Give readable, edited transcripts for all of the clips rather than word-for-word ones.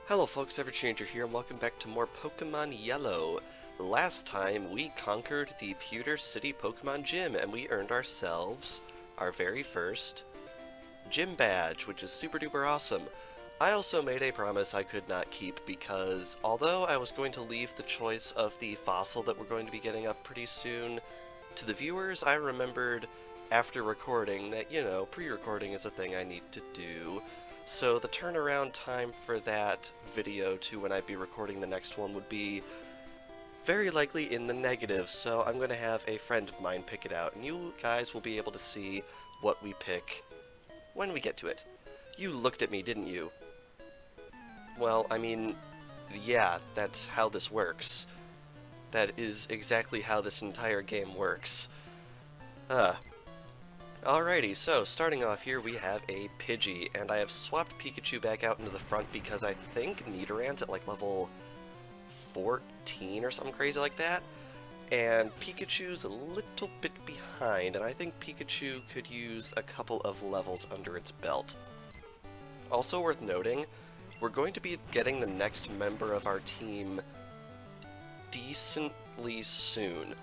Hello folks, Everchanger here, and welcome back to more Pokemon Yellow. Last time, we conquered the Pewter City Pokemon Gym, and we earned ourselves our very first gym badge, which is super duper awesome. I also made a promise I could not keep because, although I was going to leave the choice of the fossil that we're going to be getting up pretty soon to the viewers, I remembered after recording that, pre-recording is a thing I need to do. So the turnaround time for that video to when I'd be recording the next one would be very likely in the negative, so I'm going to have a friend of mine pick it out, and you guys will be able to see what we pick when we get to it. You looked at me, didn't you? Well, I mean, yeah, that's how this works. That is exactly how this entire game works. Alrighty, so starting off here we have a Pidgey, and I have swapped Pikachu back out into the front because I think Nidorann's at like level 14 or something crazy like that, and Pikachu's a little bit behind, and I think Pikachu could use a couple of levels under its belt. Also worth noting, we're going to be getting the next member of our team decently soon.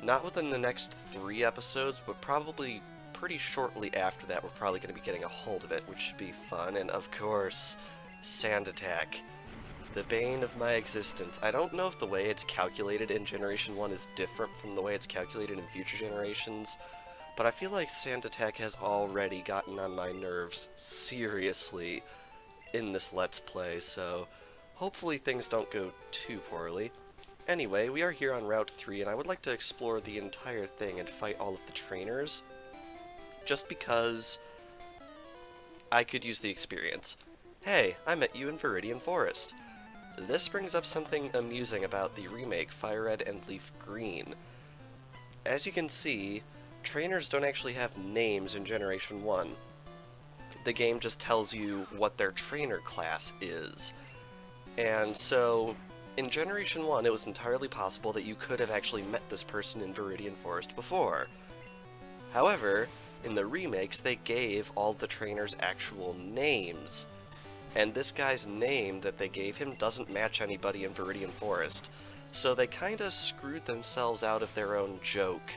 Not within the next 3 episodes, but probably pretty shortly after that. We're probably going to be getting a hold of it, which should be fun. And of course, Sand Attack. The bane of my existence. I don't know if the way it's calculated in Generation 1 is different from the way it's calculated in future generations, but I feel like Sand Attack has already gotten on my nerves seriously in this Let's Play, so hopefully things don't go too poorly. Anyway, we are here on Route 3, and I would like to explore the entire thing and fight all of the trainers, just because I could use the experience. Hey, I met you in Viridian Forest. This brings up something amusing about the remake, Fire Red and Leaf Green. As you can see, trainers don't actually have names in Generation 1. The game just tells you what their trainer class is. And so, in Generation 1, it was entirely possible that you could have actually met this person in Viridian Forest before. However, in the remakes, they gave all the trainers actual names, and this guy's name that they gave him doesn't match anybody in Viridian Forest, so they kinda screwed themselves out of their own joke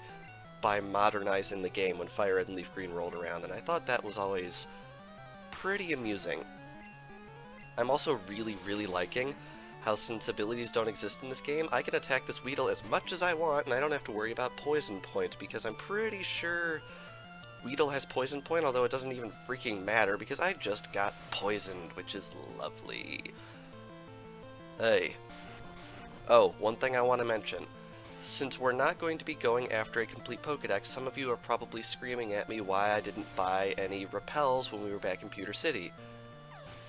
by modernizing the game when Fire Red and Leaf Green rolled around, and I thought that was always pretty amusing. I'm also really liking how since abilities don't exist in this game, I can attack this Weedle as much as I want, and I don't have to worry about Poison Point, because I'm pretty sure Weedle has Poison Point, although it doesn't even freaking matter, because I just got poisoned, which is lovely. Hey. Oh, one thing I want to mention. Since we're not going to be going after a complete Pokédex, some of you are probably screaming at me why I didn't buy any repels when we were back in Pewter City.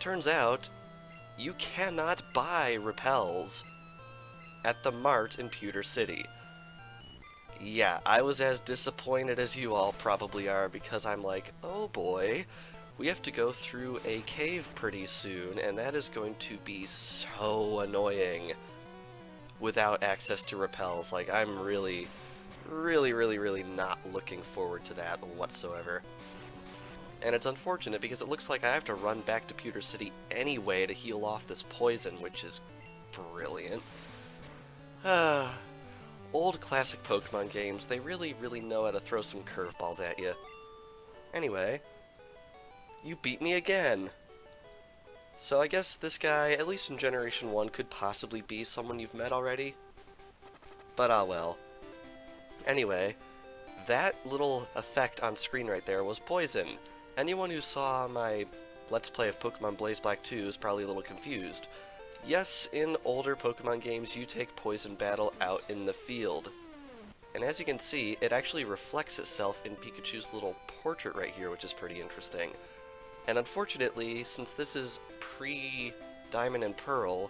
Turns out, you cannot buy repels at the mart in Pewter City. Yeah, I was as disappointed as you all probably are, because I'm like, oh boy, we have to go through a cave pretty soon, and that is going to be so annoying without access to repels. Like, I'm really not looking forward to that whatsoever. And it's unfortunate because it looks like I have to run back to Pewter City anyway to heal off this poison, which is brilliant. Old classic Pokemon games, they really know how to throw some curveballs at you. Anyway, you beat me again! So I guess this guy, at least in Generation 1, could possibly be someone you've met already. But ah well. Anyway, that little effect on screen right there was poison. Anyone who saw my Let's Play of Pokemon Blaze Black 2 is probably a little confused. Yes, in older Pokemon games, you take Poison Battle out in the field. And as you can see, it actually reflects itself in Pikachu's little portrait right here, which is pretty interesting. And unfortunately, since this is pre-Diamond and Pearl,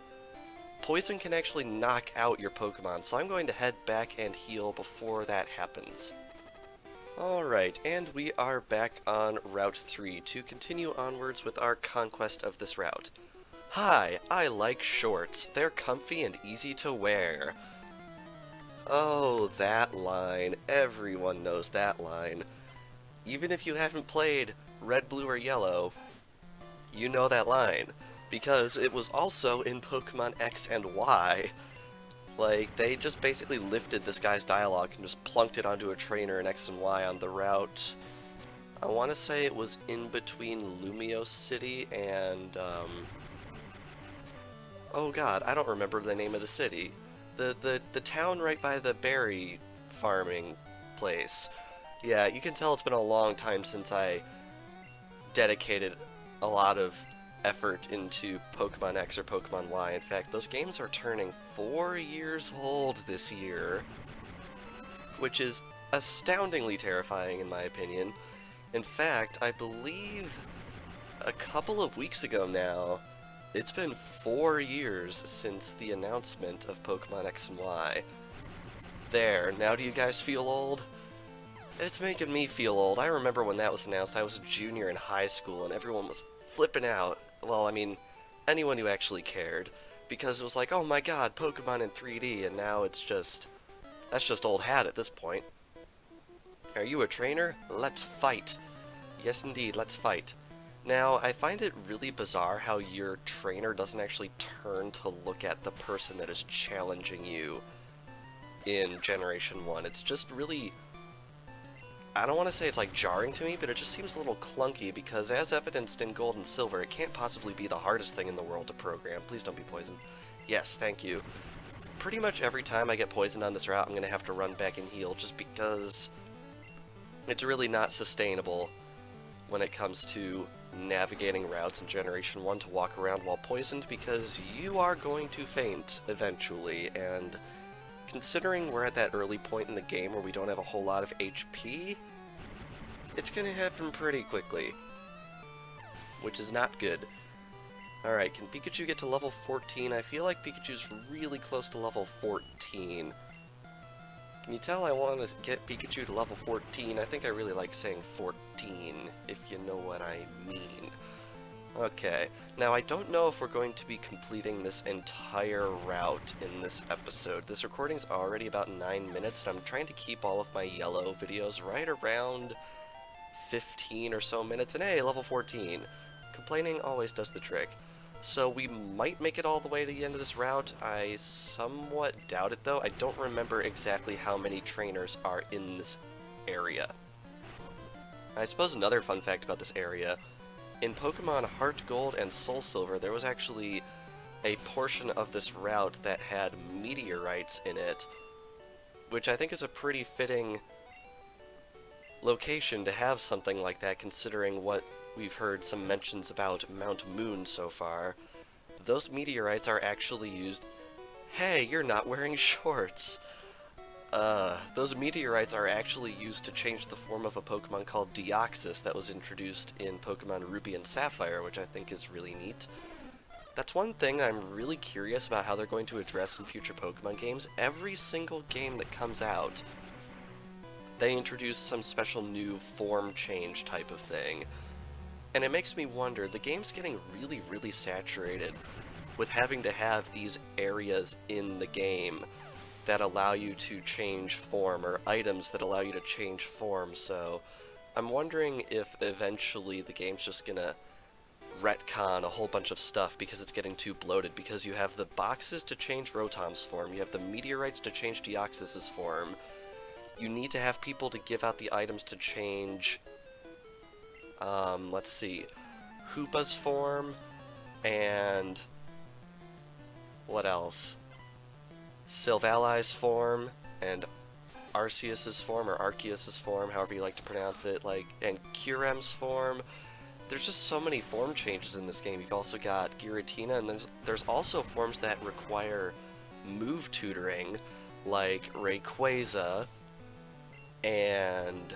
Poison can actually knock out your Pokemon, so I'm going to head back and heal before that happens. Alright, and we are back on Route 3 to continue onwards with our conquest of this route. Hi, I like shorts. They're comfy and easy to wear. Oh, that line. Everyone knows that line. Even if you haven't played Red, Blue, or Yellow, you know that line. because it was also in Pokemon X and Y. Like, they just basically lifted this guy's dialogue and just plunked it onto a trainer in X and Y on the route. I want to say it was in between Lumio City and, oh god, I don't remember the name of the city. The town right by the berry farming place. Yeah, you can tell it's been a long time since I dedicated a lot of effort into Pokemon X or Pokemon Y. In fact, those games are turning 4 years old this year, which is astoundingly terrifying in my opinion. In fact, I believe a couple of weeks ago now, it's been 4 years since the announcement of Pokemon X and Y. There, now do you guys feel old? It's making me feel old. I remember when that was announced, I was a junior in high school and everyone was flipping out. Well, I mean, anyone who actually cared. Because it was like, oh my god, Pokemon in 3D, and now it's just... that's just old hat at this point. Are you a trainer? Let's fight. Yes indeed, let's fight. Now, I find it really bizarre how your trainer doesn't actually turn to look at the person that is challenging you in Generation 1. It's just really... I don't want to say it's like jarring to me, but it just seems a little clunky because as evidenced in Gold and Silver, it can't possibly be the hardest thing in the world to program. Please don't be poisoned. Yes, thank you. Pretty much every time I get poisoned on this route, I'm going to have to run back and heal just because it's really not sustainable when it comes to navigating routes in Generation 1 to walk around while poisoned, because you are going to faint eventually, and considering we're at that early point in the game where we don't have a whole lot of HP, it's gonna happen pretty quickly, which is not good. Alright, can Pikachu get to level 14? I feel like Pikachu's really close to level 14. Can you tell I want to get Pikachu to level 14? I think I really like saying 14, if you know what I mean. Okay, now I don't know if we're going to be completing this entire route in this episode. This recording's already about 9 minutes, and I'm trying to keep all of my yellow videos right around 15 or so minutes, and hey, level 14. Complaining always does the trick. So we might make it all the way to the end of this route. I somewhat doubt it, though. I don't remember exactly how many trainers are in this area. I suppose another fun fact about this area, in Pokemon Heart Gold and Soul Silver, there was actually a portion of this route that had meteorites in it, which I think is a pretty fitting location to have something like that, considering what we've heard some mentions about Mount Moon so far. Those meteorites are actually used... Hey, you're not wearing shorts! Those meteorites are actually used to change the form of a Pokemon called Deoxys that was introduced in Pokemon Ruby and Sapphire, which I think is really neat. That's one thing I'm really curious about how they're going to address in future Pokemon games. Every single game that comes out, they introduce some special new form change type of thing. And it makes me wonder, the game's getting really, really saturated with having to have these areas in the game that allow you to change form, or items that allow you to change form, so I'm wondering if eventually the game's just gonna retcon a whole bunch of stuff because it's getting too bloated, because you have the boxes to change Rotom's form, you have the meteorites to change Deoxys' form, you need to have people to give out the items to change, let's see, Hoopa's form, and what else? Silvali's form, and Arceus's form, or Arceus's form, however you like to pronounce it, like, and Kyurem's form. There's just so many form changes in this game. You've also got Giratina, and there's also forms that require move tutoring, like Rayquaza, and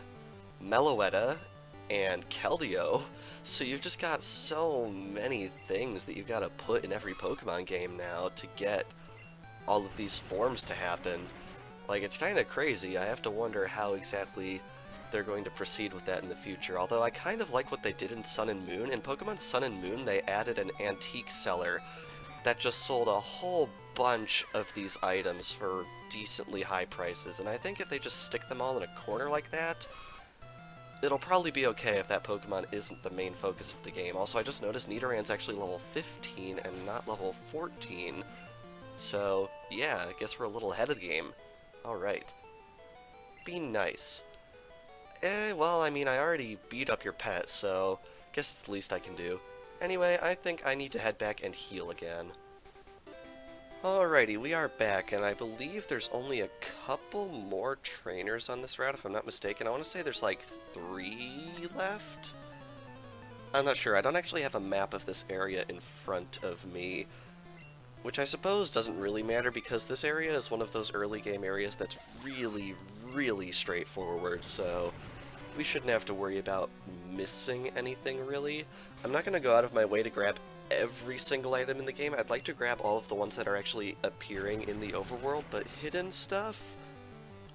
Meloetta, and Keldeo. So you've just got so many things that you've got to put in every Pokemon game now to get all of these forms to happen. Like, it's kind of crazy. I have to wonder how exactly they're going to proceed with that in the future. Although I kind of like what they did in Sun and Moon. In Pokemon Sun and Moon, they added an antique seller that just sold a whole bunch of these items for decently high prices. And I think if they just stick them all in a corner like that, it'll probably be okay if that Pokemon isn't the main focus of the game. Also, I just noticed Nidoran's actually level 15 and not level 14. So, yeah, I guess we're a little ahead of the game. Alright. Be nice. Well, I mean, I already beat up your pet, so guess it's the least I can do. Anyway, I think I need to head back and heal again. Alrighty, we are back, and I believe there's only a couple more trainers on this route, if I'm not mistaken. I want to say there's like 3 left? I'm not sure. I don't actually have a map of this area in front of me, which I suppose doesn't really matter because this area is one of those early game areas that's really, really straightforward, so we shouldn't have to worry about missing anything, really. I'm not going to go out of my way to grab every single item in the game. I'd like to grab all of the ones that are actually appearing in the overworld, but hidden stuff,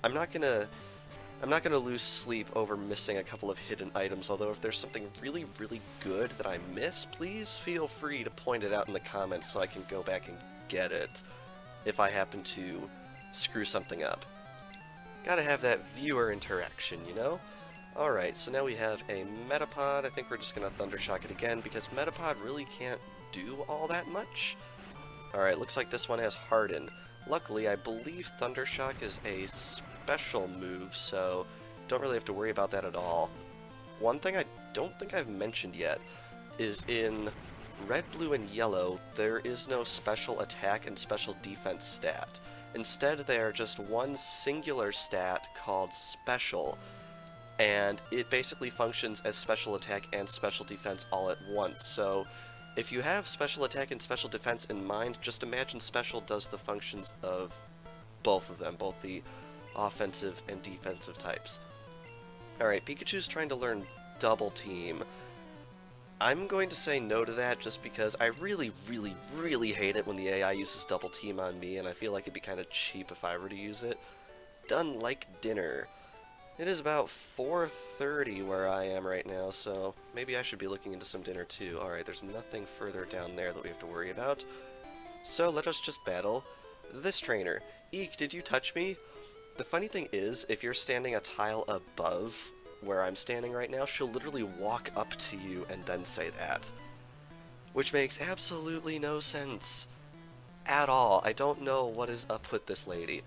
I'm not gonna lose sleep over missing a couple of hidden items, although if there's something really, really good that I miss, please feel free to point it out in the comments so I can go back and get it if I happen to screw something up. Gotta have that viewer interaction, you know? Alright, so now we have a Metapod. I think we're just gonna Thundershock it again, because Metapod really can't do all that much. Alright, looks like this one has Harden. Luckily, I believe Thundershock is a special move, so don't really have to worry about that at all. One thing I don't think I've mentioned yet is in Red, Blue, and Yellow, there is no special attack and special defense stat. Instead, they are just one singular stat called Special, and it basically functions as special attack and special defense all at once. So if you have special attack and special defense in mind, just imagine special does the functions of both of them, both the offensive and defensive types. Alright, Pikachu's trying to learn Double Team. I'm going to say no to that just because I really, really, really hate it when the AI uses Double Team on me, and I feel like it'd be kind of cheap if I were to use it. Done like dinner. It is about 4:30 where I am right now, so maybe I should be looking into some dinner too. Alright, there's nothing further down there that we have to worry about. So let us just battle this trainer. Eek, did you touch me? The funny thing is, if you're standing a tile above where I'm standing right now, she'll literally walk up to you and then say that. Which makes absolutely no sense at all. I don't know what is up with this lady.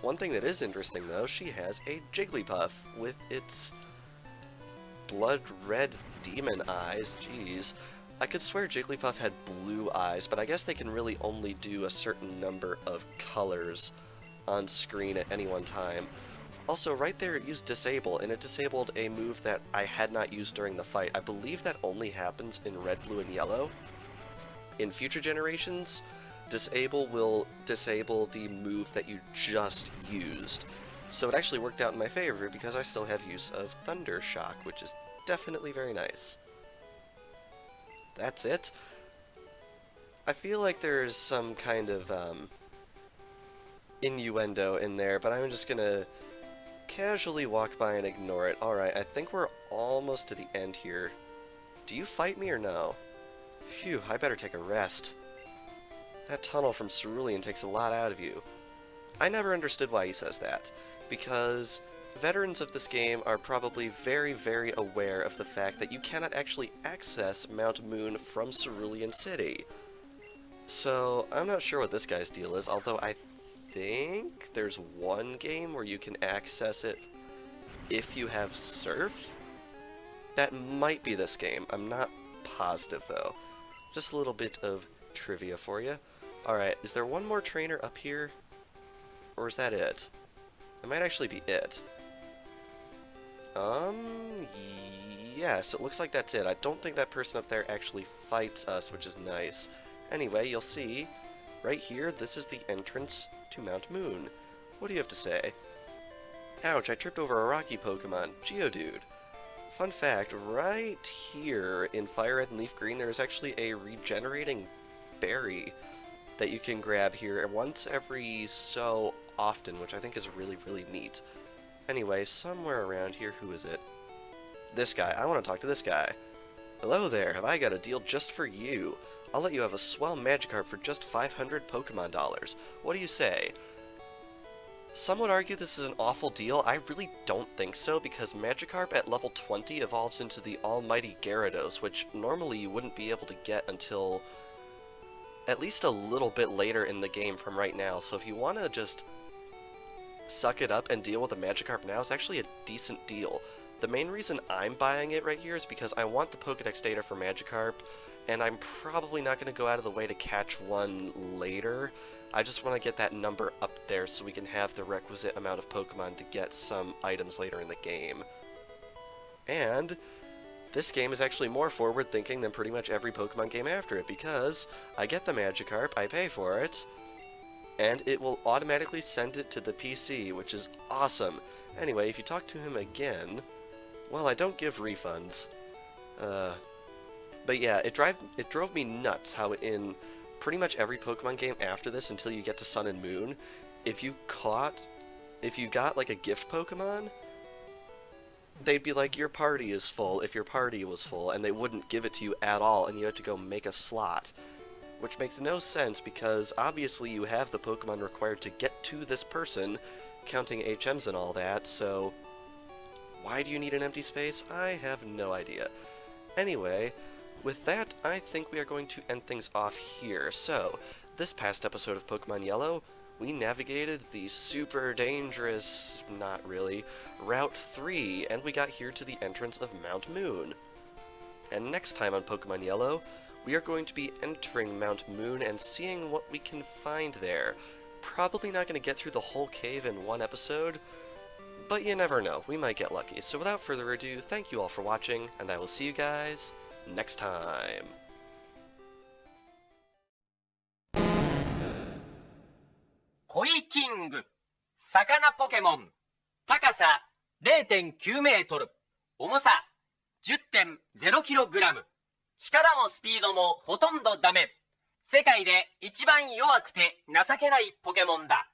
One thing that is interesting, though, she has a Jigglypuff with its blood red demon eyes. Jeez. I could swear Jigglypuff had blue eyes, but I guess they can really only do a certain number of colors on screen at any one time. Also, right there it used Disable, and it disabled a move that I had not used during the fight. I believe that only happens in Red, Blue, and Yellow. In future generations, Disable will disable the move that you just used. So it actually worked out in my favor because I still have use of Thundershock, which is definitely very nice. That's it. I feel like there's some kind of innuendo in there, but I'm just gonna casually walk by and ignore it. Alright, I think we're almost to the end here. Do you fight me or no? Phew, I better take a rest. That tunnel from Cerulean takes a lot out of you. I never understood why he says that, because veterans of this game are probably very, very aware of the fact that you cannot actually access Mount Moon from Cerulean City. So, I'm not sure what this guy's deal is, although I think there's one game where you can access it if you have Surf. That might be this game. I'm not positive, though. Just a little bit of trivia for you. Alright, is there one more trainer up here? Or is that it? It might actually be it. Yes, it looks like that's it. I don't think that person up there actually fights us, which is nice. Anyway, you'll see, right here, this is the entrance to Mount Moon. What do you have to say? Ouch, I tripped over a rocky Pokemon. Geodude. Fun fact, right here in Fire Red and Leaf Green, there is actually a regenerating berry that you can grab here once every so often, which I think is really, really neat. Anyway, somewhere around here, who is it? This guy. I want to talk to this guy. Hello there, have I got a deal just for you? I'll let you have a swell Magikarp for just 500 Pokemon dollars. What do you say? Some would argue this is an awful deal. I really don't think so, because Magikarp at level 20 evolves into the almighty Gyarados, which normally you wouldn't be able to get until at least a little bit later in the game from right now. So if you want to just suck it up and deal with a Magikarp now, it's actually a decent deal. The main reason I'm buying it right here is because I want the Pokédex data for Magikarp, and I'm probably not going to go out of the way to catch one later. I just want to get that number up there so we can have the requisite amount of Pokemon to get some items later in the game. And this game is actually more forward-thinking than pretty much every Pokemon game after it, because I get the Magikarp, I pay for it, and it will automatically send it to the PC, which is awesome. Anyway, if you talk to him again, well, I don't give refunds. But yeah, it drove me nuts how in pretty much every Pokemon game after this until you get to Sun and Moon, if you got like a gift Pokemon, they'd be like, your party is full if your party was full, and they wouldn't give it to you at all, and you had to go make a slot. Which makes no sense, because obviously you have the Pokemon required to get to this person, counting HMs and all that, so why do you need an empty space? I have no idea. Anyway, with that, I think we are going to end things off here. So, this past episode of Pokemon Yellow, we navigated the super dangerous, not really, Route 3, and we got here to the entrance of Mount Moon. And next time on Pokemon Yellow, we are going to be entering Mount Moon and seeing what we can find there. Probably not going to get through the whole cave in one episode, but you never know, we might get lucky. So without further ado, thank you all for watching, and I will see you guys next time.コイキング、魚ポケモン、高さ 0.9 メートル、重さ 10.0 キログラム、力もスピードもほとんどダメ。世界で一番弱くて情けないポケモンだ。